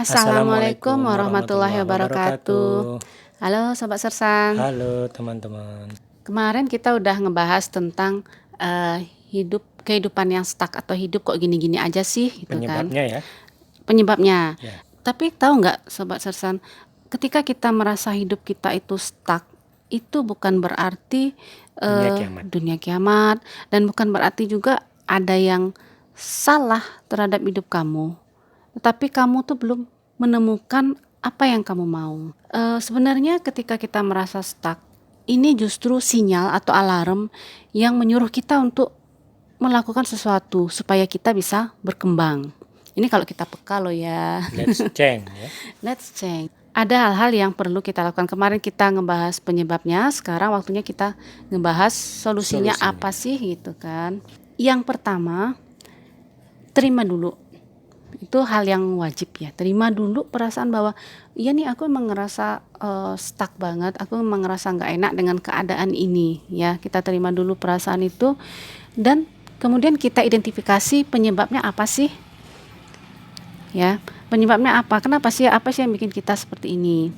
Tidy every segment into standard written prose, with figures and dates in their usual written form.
Assalamualaikum Assalamualaikum warahmatullahi warahmatullahi wabarakatuh. wabarakatuh. Halo Sobat Sersan. Halo teman-teman. Kemarin kita udah ngebahas tentang kehidupan yang stuck atau hidup kok gini-gini aja sih gitu kan. Penyebabnya ya? Penyebabnya. Ya, Tapi tahu nggak Sobat Sersan, ketika kita merasa hidup kita itu stuck, itu bukan berarti dunia kiamat. dunia kiamat, dan bukan berarti juga ada yang salah terhadap hidup kamu. Tetapi kamu tuh belum menemukan apa yang kamu mau. Sebenarnya ketika kita merasa stuck, ini justru sinyal atau alarm yang menyuruh kita untuk melakukan sesuatu supaya kita bisa berkembang. Ini kalau kita peka loh ya. Let's change ya. Let's change. Ada hal-hal yang perlu kita lakukan. Kemarin kita ngebahas penyebabnya, sekarang waktunya kita ngebahas solusinya apa sih gitu kan. Yang pertama, terima dulu. Itu hal yang wajib ya. Terima dulu perasaan bahwa iya nih aku emang ngerasa stuck banget, aku emang ngerasa nggak enak dengan keadaan ini ya. Kita terima dulu perasaan itu dan kemudian kita identifikasi penyebabnya apa sih ya. Penyebabnya apa, kenapa sih, apa sih yang bikin kita seperti ini.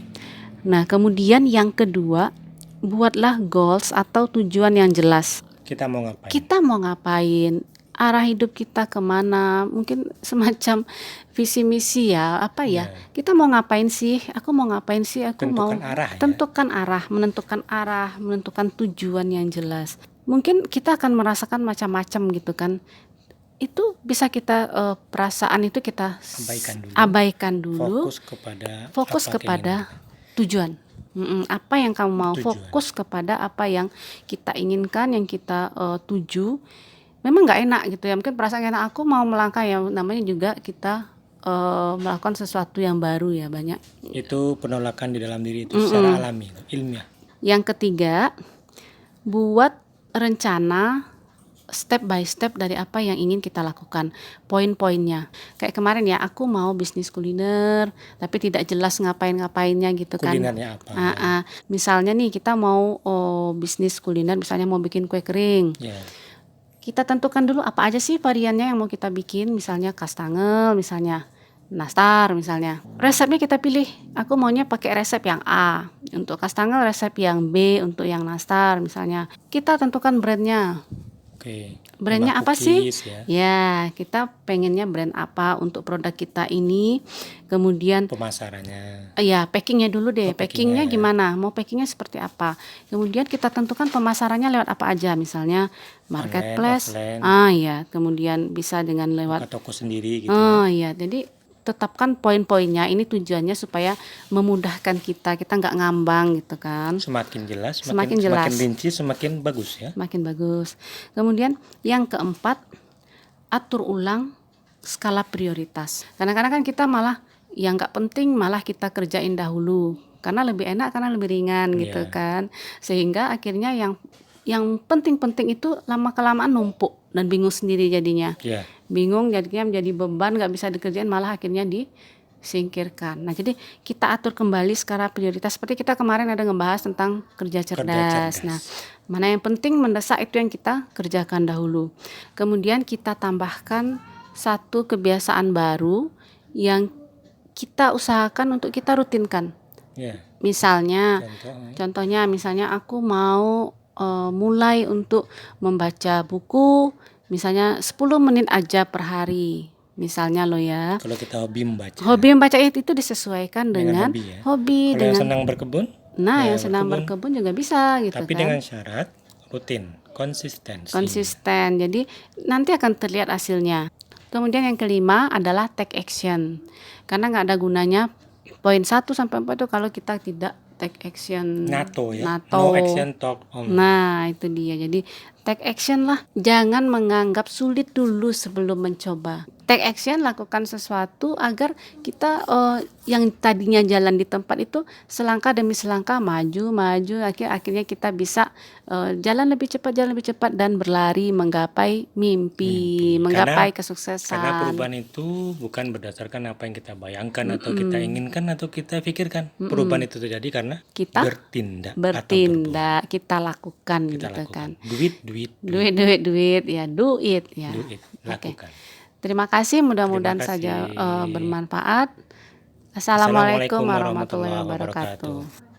Nah kemudian yang kedua, buatlah goals atau tujuan yang jelas. Kita mau ngapain? Kita mau ngapain, arah hidup kita kemana, mungkin semacam visi misi ya, apa ya, kita mau ngapain sih, aku mau ngapain sih, aku Tentukan mau arah ya? menentukan arah, menentukan tujuan yang jelas. Mungkin kita akan merasakan macam-macam gitu kan, itu bisa kita perasaan itu kita abaikan dulu. Fokus kepada tujuan. Apa yang kamu mau, fokus kepada apa yang kita inginkan, yang kita tuju. Memang nggak enak gitu ya, mungkin perasaan enak, aku mau melangkah ya, namanya juga kita melakukan sesuatu yang baru ya, banyak. Itu penolakan di dalam diri itu secara alami, ilmiah. Yang ketiga, buat rencana step by step dari apa yang ingin kita lakukan, poin-poinnya. Kayak kemarin ya, aku mau bisnis kuliner, tapi tidak jelas ngapain-ngapainnya gitu kan. Kulinernya apa? Misalnya nih kita mau bisnis kuliner, misalnya mau bikin kue kering. Kita tentukan dulu apa aja sih variannya yang mau kita bikin, misalnya kastangel, misalnya nastar, misalnya. Resepnya kita pilih, aku maunya pakai resep yang A, untuk kastangel resep yang B, untuk yang nastar misalnya. Kita tentukan brandnya. Brandnya apa sih? Ya, kita pengennya brand apa untuk produk kita ini. Kemudian pemasarannya. Ya, packingnya dulu deh. Packingnya gimana? Mau packingnya seperti apa? Kemudian kita tentukan pemasarannya lewat apa aja, misalnya marketplace. Ya, kemudian bisa dengan lewat toko sendiri gitu. Ya, jadi tetapkan poin-poinnya. Ini tujuannya supaya memudahkan kita nggak ngambang gitu kan. Semakin jelas, semakin rinci, semakin bagus ya. Semakin bagus. Kemudian yang keempat, atur ulang skala prioritas. Kadang-kadang kan kita malah yang nggak penting malah kita kerjain dahulu karena lebih enak, karena lebih ringan gitu kan. Sehingga akhirnya yang penting-penting itu lama-kelamaan numpuk dan bingung sendiri jadinya. Bingung jadinya menjadi beban, nggak bisa dikerjain, malah akhirnya disingkirkan. Nah, jadi kita atur kembali skala prioritas. Seperti kita kemarin ada ngebahas tentang kerja cerdas. Nah, mana yang penting mendesak itu yang kita kerjakan dahulu. Kemudian kita tambahkan satu kebiasaan baru yang kita usahakan untuk kita rutinkan. Misalnya, contohnya misalnya aku mau mulai untuk membaca buku, misalnya 10 menit aja per hari. Misalnya lo ya. Kalau kita hobi membaca itu disesuaikan dengan hobi. Kalau yang senang berkebun? Nah, yang senang berkebun juga bisa gitu kan. Tapi dengan syarat rutin, konsisten. Jadi nanti akan terlihat hasilnya. Kemudian yang kelima adalah take action. Karena nggak ada gunanya poin 1 sampai 4 itu kalau kita tidak take action. NATO. No action talk only. Nah, itu dia. Jadi take action lah. Jangan menganggap sulit dulu sebelum mencoba. Take action, lakukan sesuatu agar kita yang tadinya jalan di tempat itu selangkah demi selangkah maju, akhirnya kita bisa jalan lebih cepat dan berlari menggapai mimpi. Menggapai kesuksesan. Karena perubahan itu bukan berdasarkan apa yang kita bayangkan atau kita inginkan atau kita pikirkan. Perubahan itu terjadi karena kita bertindak, kita lakukan. Kan. Duit ya, do it ya. Lakukan. Terima kasih, mudah-mudahan saja bermanfaat. Assalamualaikum warahmatullahi wabarakatuh.